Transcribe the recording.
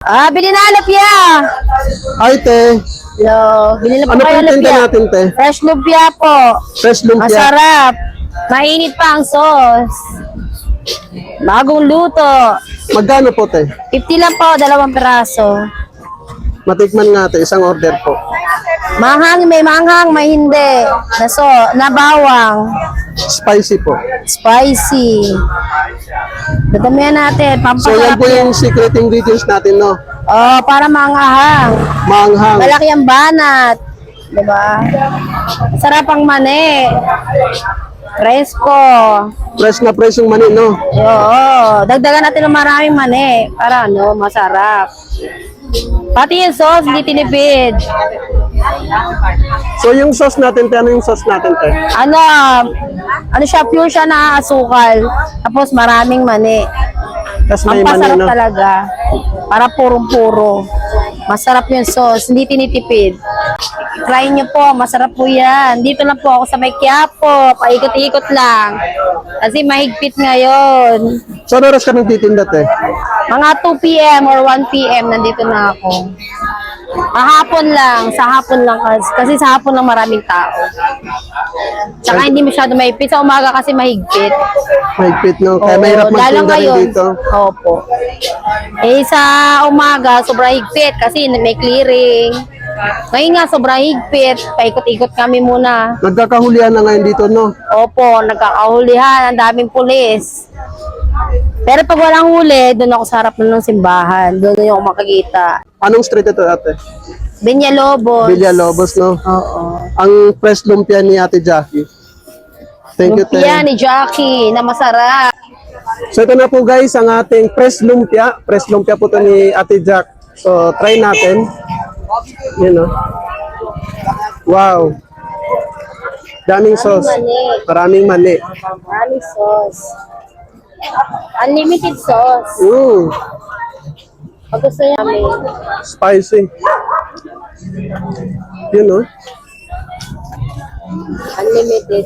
Bili na lupia. Ay, te. Hello, bili na po Ano kayo po yung tinda lupia. natin, te? Fresh lupia po. Fresh lumpia. Masarap. Mainit pa ang sauce. Bagong luto. Magkano po, te? 50 lang po, 2 peraso. Matikman nga, te. Isang order po. May manghang, may hindi. Na bawang. Spicy po. Spicy. Dadamihan natin, So, yan pampasarap po yan. yung secret ingredients natin, no? Oh, para maanghang. Maanghang. Malaki ang banat. Diba? Sarap ang mani. Presko. Fresh na fresh yung mani, no? Oo. Dagdagan natin ng maraming mani para masarap. Pati yung sauce, hindi tinipid. So, yung sauce natin, te, ano yung sauce natin, te? Ano siya, pure siya na asukal. Tapos maraming mani. Tapos may mani, Pampasarap no? talaga. Para purong-puro. Masarap yung sauce, hindi tinitipid. Try nyo po, masarap po yan. Dito lang po ako sa may Quiapo. Paikot-ikot lang. Kasi mahigpit ngayon. So, ano oras ka nagtitinda, te? Mga 2 p.m. or 1 p.m. nandito na ako. Sa hapon lang kasi sa hapon lang maraming tao. Tsaka hindi masyado mahigpit. Sa umaga kasi mahigpit. Mahigpit, no? Kaya Oo, mahirap lalo magtinda rin ngayon. dito. Opo. Sa umaga, sobrang higpit kasi may clearing. Ngayon nga, sobrang higpit. Paikot-ikot kami muna. Nagkakahulihan na ngayon dito, no? Opo, nagkakahulihan. Ang daming pulis. Pero pag walang huli, doon ako sa harap ng simbahan. Doon yung makikita. Anong street ito, ate? Villalobos. Villalobos, no? Oo. Ang fresh lumpia ni Ate Jackie. Thank you, te. Lumpia ni Jackie na masarap. So ito na po guys, ang ating fresh lumpia. Fresh lumpia po ito ni Ate Jack. So try natin. Yun, no? Wow. Daming sauce. Maraming mani. Maraming sauce. Unlimited sauce. Pag gusto niya, may Spicy. Yun, no? unlimited.